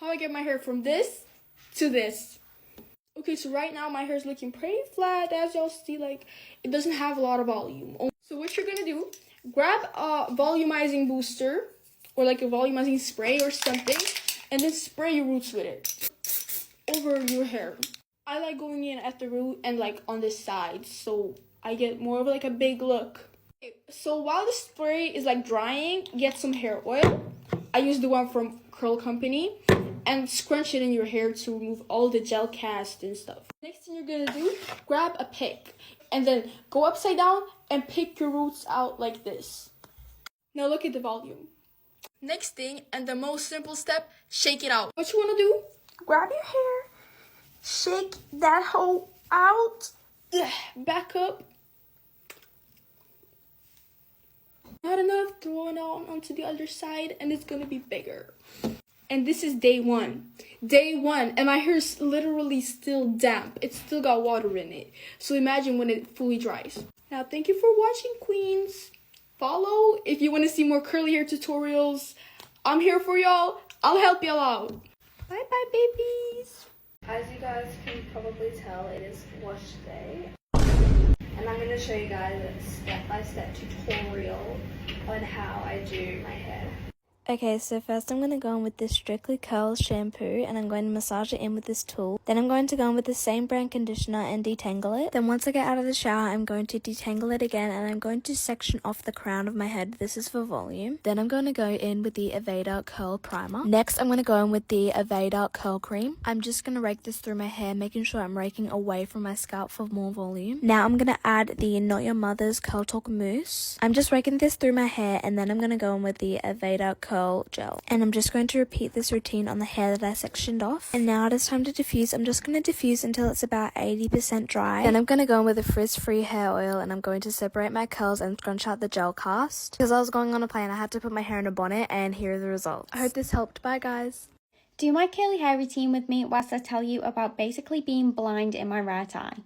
how I get my hair from this to this. Okay, so right now my hair is looking pretty flat. As y'all see, like, it doesn't have a lot of volume. So what you're gonna do, grab a volumizing booster or like a volumizing spray or something, and then spray your roots with it over your hair. I like going in at the root and like on the sides, so I get more of like a big look. Okay, so while the spray is like drying, get some hair oil. I use the one from Curl Company, and scrunch it in your hair to remove all the gel cast and stuff. Next thing you're gonna do, grab a pick and then go upside down and pick your roots out like this. Now look at the volume. Next thing, and the most simple step, shake it out. What you wanna do, grab your hair, shake that hole out, back up. Not enough, throw it on onto the other side, and it's gonna be bigger. And this is day one. Day one, and my hair is literally still damp. It's still got water in it. So imagine when it fully dries. Now, thank you for watching, queens. Follow if you want to see more curly hair tutorials. I'm here for y'all. I'll help y'all out. Bye-bye, babies. As you guys can probably tell, it is wash day. And I'm going to show you guys a step-by-step tutorial on how I do my hair. Okay, so first I'm going to go in with this Strictly Curls shampoo and I'm going to massage it in with this tool. Then I'm going to go in with the same brand conditioner and detangle it. Then once I get out of the shower, I'm going to detangle it again and I'm going to section off the crown of my head. This is for volume. Then I'm going to go in with the Aveda Curl Primer. Next, I'm going to go in with the Aveda Curl Cream. I'm just going to rake this through my hair, making sure I'm raking away from my scalp for more volume. Now I'm going to add the Not Your Mother's Curl Talk Mousse. I'm just raking this through my hair and then I'm going to go in with the Aveda Curl Gel, and I'm just going to repeat this routine on the hair that I sectioned off. And now it is time to diffuse. I'm just going to diffuse until it's about 80% dry. Then I'm going to go in with a frizz-free hair oil and I'm going to separate my curls and scrunch out the gel cast. Because I was going on a plane, I had to put my hair in a bonnet, and here are the results. I hope this helped. Bye guys. Do my curly hair routine with me whilst I tell you about basically being blind in my right eye.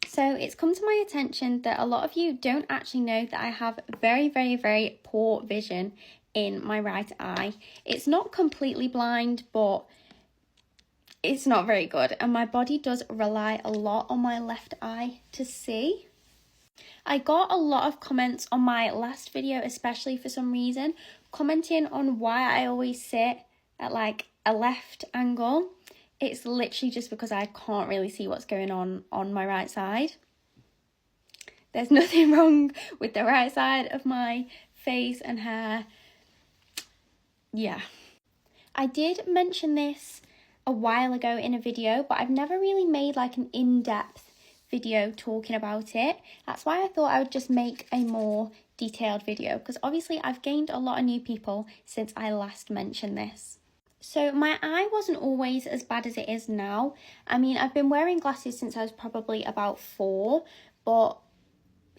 So it's come to my attention that a lot of you don't actually know that I have very, very, very poor vision in my right eye. It's not completely blind, but it's not very good, and my body does rely a lot on my left eye to see. I got a lot of comments on my last video, especially for some reason, commenting on why I always sit at like a left angle. It's literally just because I can't really see what's going on my right side. There's nothing wrong with the right side of my face and hair. Yeah, I did mention this a while ago in a video, but I've never really made like an in-depth video talking about it. That's why I thought I would just make a more detailed video, because obviously I've gained a lot of new people since I last mentioned this. So my eye wasn't always as bad as it is now. I mean, I've been wearing glasses since I was probably about 4, but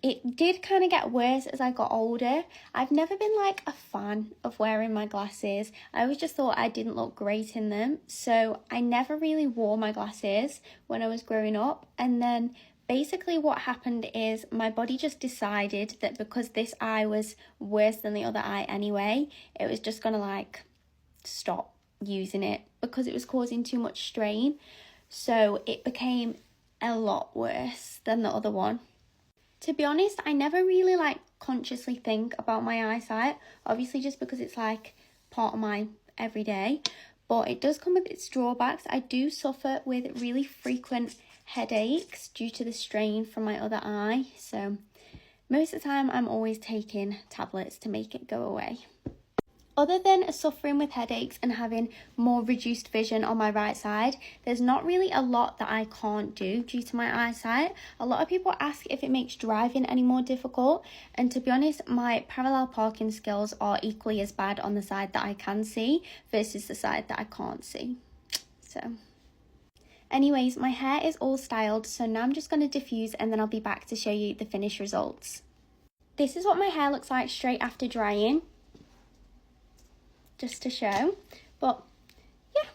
it did kind of get worse as I got older. I've never been like a fan of wearing my glasses. I always just thought I didn't look great in them. So I never really wore my glasses when I was growing up. And then basically what happened is my body just decided that because this eye was worse than the other eye anyway, it was just gonna like stop using it because it was causing too much strain. So it became a lot worse than the other one. To be honest, I never really like consciously think about my eyesight, obviously just because it's like part of my everyday, but it does come with its drawbacks. I do suffer with really frequent headaches due to the strain from my other eye, so most of the time I'm always taking tablets to make it go away. Other than suffering with headaches and having more reduced vision on my right side, there's not really a lot that I can't do due to my eyesight. A lot of people ask if it makes driving any more difficult, and to be honest, my parallel parking skills are equally as bad on the side that I can see versus the side that I can't see. So anyways, my hair is all styled, so now I'm just going to diffuse and then I'll be back to show you the finished results. This is what my hair looks like straight after drying, just to show, but yeah.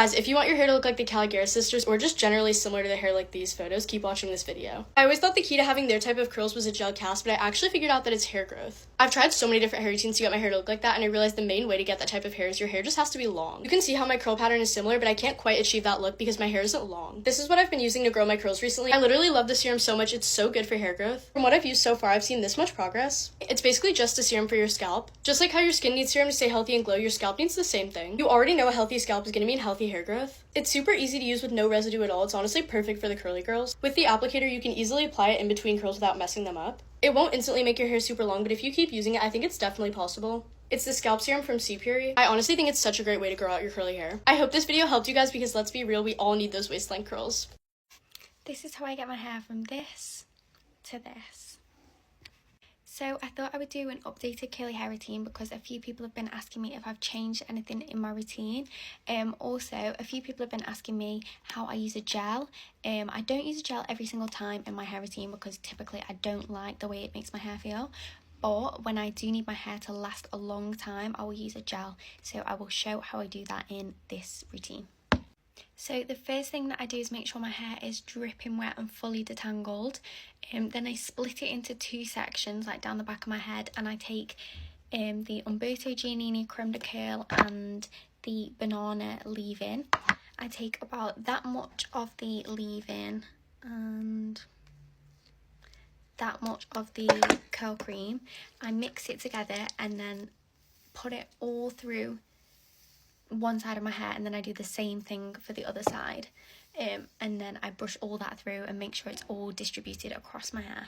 guys, if you want your hair to look like the Caligari sisters or just generally similar to the hair like these photos, keep watching this video. I always thought the key to having their type of curls was a gel cast, but I actually figured out that it's hair growth. I've tried so many different hair routines to get my hair to look like that, and I realized the main way to get that type of hair is your hair just has to be long. You can see how my curl pattern is similar, but I can't quite achieve that look because my hair isn't long. This is what I've been using to grow my curls recently. I literally love this serum so much, it's so good for hair growth. From what I've used so far, I've seen this much progress. It's basically just a serum for your scalp. Just like how your skin needs serum to stay healthy and glow, your scalp needs the same thing. You already know a healthy scalp is gonna mean healthy hair growth. It's super easy to use with no residue at all. It's honestly perfect for the curly girls. With the applicator, you can easily apply it in between curls without messing them up. It won't instantly make your hair super long, but if you keep using it, I think it's definitely possible. It's the scalp serum from C Puri. I honestly think it's such a great way to grow out your curly hair. I hope this video helped you guys because let's be real, we all need those waist-length curls. This is how I get my hair from this to this. So I thought I would do an updated curly hair routine because a few people have been asking me if I've changed anything in my routine. Also, a few people have been asking me how I use a gel. I don't use a gel every single time in my hair routine because typically I don't like the way it makes my hair feel. But when I do need my hair to last a long time, I will use a gel. So I will show how I do that in this routine. So the first thing that I do is make sure my hair is dripping wet and fully detangled. Then I split it into two sections, like down the back of my head, and I take the Umberto Giannini Creme de Curl and the Banana leave-in. I take about that much of the leave-in and that much of the curl cream. I mix it together and then put it all through one side of my hair, and then I do the same thing for the other side, and then I brush all that through and make sure it's all distributed across my hair.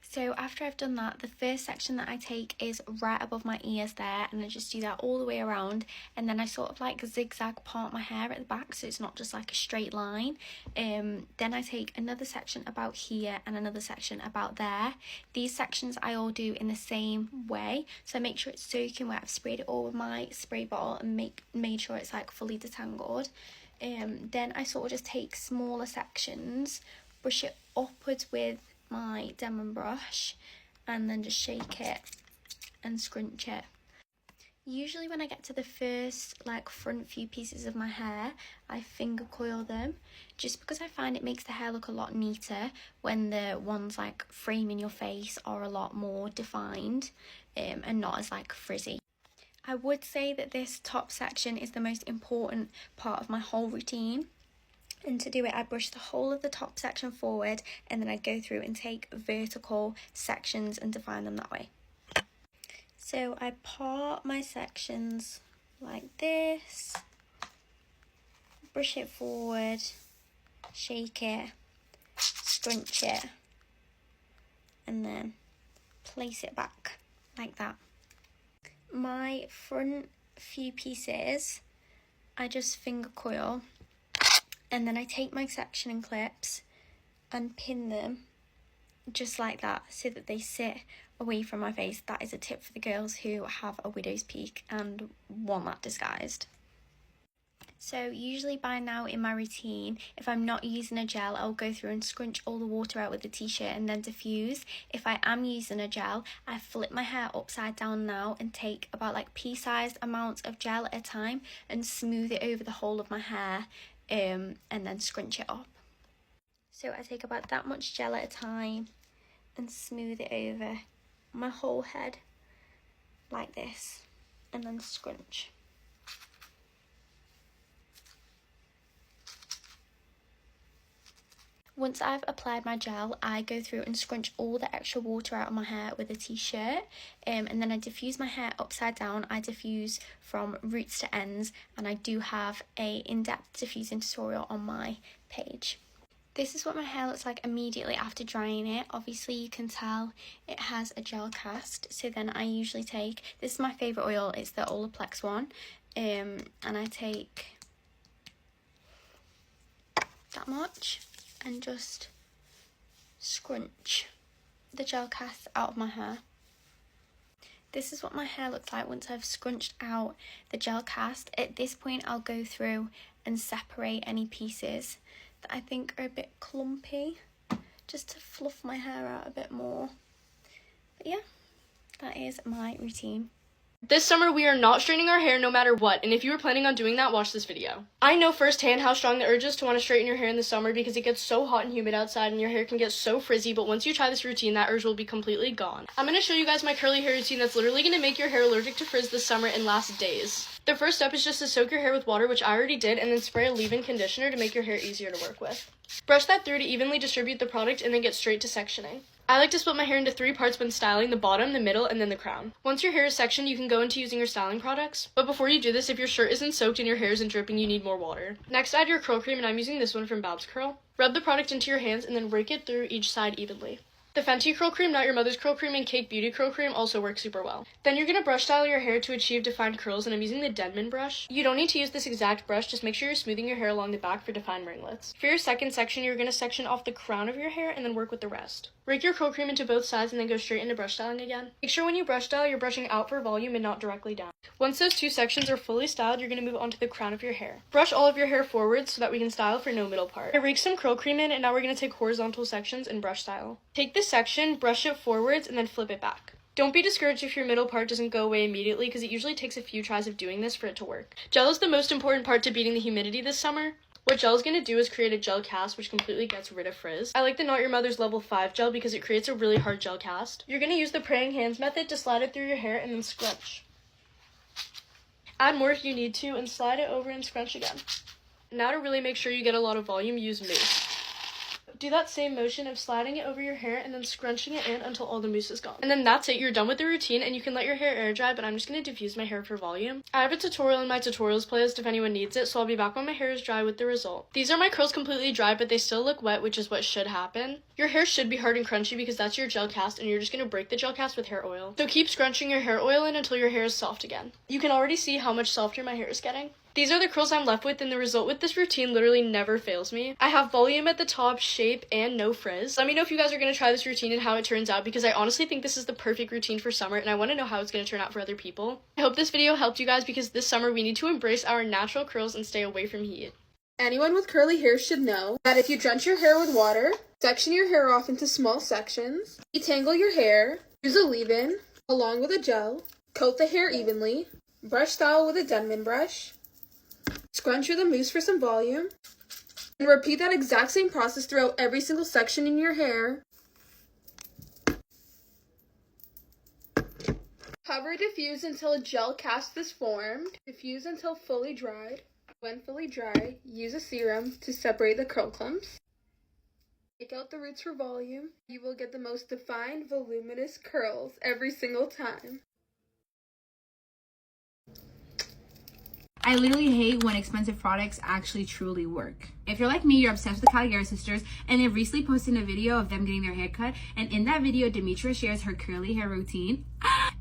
So after I've done that, the first section that I take is right above my ears there, and I just do that all the way around, and then I sort of like zigzag part my hair at the back so it's not just like a straight line. Then I take another section about here and another section about there. These sections I all do in the same way, so I make sure it's soaking wet. I've sprayed it all with my spray bottle and made sure it's like fully detangled. Then I sort of just take smaller sections, brush it upwards with my Demon brush, and then just shake it and scrunch it. Usually when I get to the first like front few pieces of my hair, I finger coil them, just because I find it makes the hair look a lot neater when the ones like framing your face are a lot more defined and not as like frizzy. I would say that this top section is the most important part of my whole routine. And to do it, I brush the whole of the top section forward, and then I go through and take vertical sections and define them that way. So I part my sections like this, brush it forward, shake it, scrunch it, and then place it back like that. My front few pieces, I just finger coil, and then I take my sectioning clips and pin them just like that so that they sit away from my face. That is a tip for the girls who have a widow's peak and want that disguised. So usually by now in my routine, if I'm not using a gel, I'll go through and scrunch all the water out with the t-shirt and then diffuse. If I am using a gel, I flip my hair upside down now and take about like pea-sized amounts of gel at a time and smooth it over the whole of my hair, and then scrunch it up. So I take about that much gel at a time and smooth it over my whole head like this, and then scrunch. Once I've applied my gel, I go through and scrunch all the extra water out of my hair with a t-shirt, and then I diffuse my hair upside down. I diffuse from roots to ends, and I do have a in-depth diffusing tutorial on my page. This is what my hair looks like immediately after drying it. Obviously you can tell it has a gel cast, so then I usually take, this is my favourite oil, it's the Olaplex one, and I take that much and just scrunch the gel cast out of my hair. This is what my hair looks like once I've scrunched out the gel cast. At this point I'll go through and separate any pieces that I think are a bit clumpy, just to fluff my hair out a bit more. But yeah, that is my routine. This summer, we are not straightening our hair no matter what, and if you were planning on doing that, watch this video. I know firsthand how strong the urge is to want to straighten your hair in the summer because it gets so hot and humid outside and your hair can get so frizzy, but once you try this routine, that urge will be completely gone. I'm going to show you guys my curly hair routine that's literally going to make your hair allergic to frizz this summer and last days. The first step is just to soak your hair with water, which I already did, and then spray a leave-in conditioner to make your hair easier to work with. Brush that through to evenly distribute the product and then get straight to sectioning. I like to split my hair into 3 parts when styling: the bottom, the middle, and then the crown. Once your hair is sectioned, you can go into using your styling products. But before you do this, if your shirt isn't soaked and your hair isn't dripping, you need more water. Next, add your curl cream, and I'm using this one from Babs Curl. Rub the product into your hands and then rake it through each side evenly. The Fenty curl cream, Not Your Mother's curl cream, and Cake Beauty curl cream also work super well. Then you're going to brush style your hair to achieve defined curls, and I'm using the Denman brush. You don't need to use this exact brush, just make sure you're smoothing your hair along the back for defined ringlets. For your second section, you're going to section off the crown of your hair and then work with the rest. Rake your curl cream into both sides and then go straight into brush styling again. Make sure when you brush style, you're brushing out for volume and not directly down. Once those 2 sections are fully styled, you're going to move on to the crown of your hair. Brush all of your hair forward so that we can style for no middle part. I rake some curl cream in, and now we're going to take horizontal sections and brush style. Take this section, brush it forwards, and then flip it back. Don't be discouraged if your middle part doesn't go away immediately because it usually takes a few tries of doing this for it to work. Gel is the most important part to beating the humidity this summer. What gel is going to do is create a gel cast which completely gets rid of frizz. I like the Not Your Mother's level 5 gel because it creates a really hard gel cast. You're going to use the praying hands method to slide it through your hair and then scrunch. Add more if you need to and slide it over and scrunch again. Now to really make sure you get a lot of volume, use mousse. Do that same motion of sliding it over your hair and then scrunching it in until all the mousse is gone. And then that's it, you're done with the routine and you can let your hair air dry, but I'm just going to diffuse my hair for volume. I have a tutorial in my tutorials playlist if anyone needs it, so I'll be back when my hair is dry with the result. These are my curls completely dry, but they still look wet, which is what should happen. Your hair should be hard and crunchy because that's your gel cast and you're just going to break the gel cast with hair oil. So keep scrunching your hair oil in until your hair is soft again. You can already see how much softer my hair is getting. These are the curls I'm left with, and the result with this routine literally never fails me. I have volume at the top, shape, and no frizz. Let me know if you guys are going to try this routine and how it turns out, because I honestly think this is the perfect routine for summer, and I want to know how it's going to turn out for other people. I hope this video helped you guys because this summer we need to embrace our natural curls and stay away from heat. Anyone with curly hair should know that if you drench your hair with water, section your hair off into small sections, detangle your hair, use a leave-in, along with a gel, coat the hair evenly, brush style with a Denman brush, scrunch with a mousse for some volume, and repeat that exact same process throughout every single section in your hair. Cover diffuse until a gel cast is formed. Diffuse until fully dried. When fully dry, use a serum to separate the curl clumps. Take out the roots for volume. You will get the most defined, voluminous curls every single time. I literally hate when expensive products actually truly work. If you're like me, you're obsessed with the Caligari sisters, and they recently posted a video of them getting their hair cut, and in that video, Demetra shares her curly hair routine,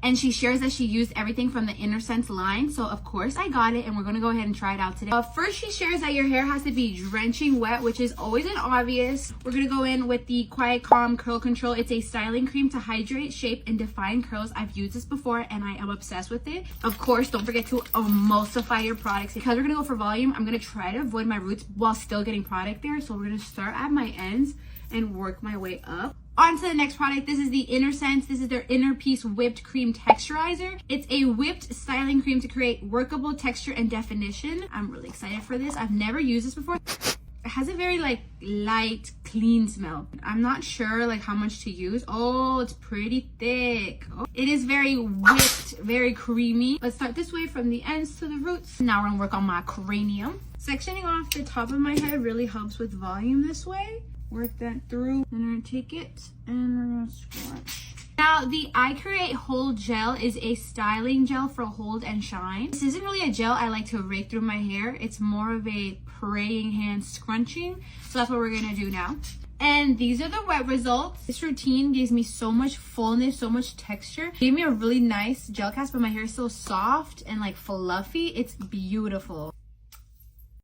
and she shares that she used everything from the Inner Sense line, so of course I got it, and we're gonna go ahead and try it out today. First, she shares that your hair has to be drenching wet, which is always an obvious. We're gonna go in with the Quiet Calm Curl Control. It's a styling cream to hydrate, shape, and define curls. I've used this before, and I am obsessed with it. Of course, don't forget to emulsify your products. Because we're gonna go for volume, I'm gonna try to avoid my roots while still getting product there. So we're gonna start at my ends and work my way up. On to the next product. This is the Inner Sense. This is their Inner Piece Whipped Cream Texturizer. It's a whipped styling cream to create workable texture and definition. I'm really excited for this. I've never used this before. It has a very light, clean smell. I'm not sure how much to use. Oh, it's pretty thick. Oh, it is very whipped, very creamy. Let's start this way from the ends to the roots. Now we're gonna work on my cranium. Sectioning off the top of my head really helps with volume this way. Work that through. Then we're gonna take it and we're gonna scrunch. Now, the I Create Hold Gel is a styling gel for hold and shine. This isn't really a gel I like to rake through my hair. It's more of a praying hand scrunching. So that's what we're gonna do now. And these are the wet results. This routine gives me so much fullness, so much texture. It gave me a really nice gel cast, but my hair is so soft and fluffy. It's beautiful.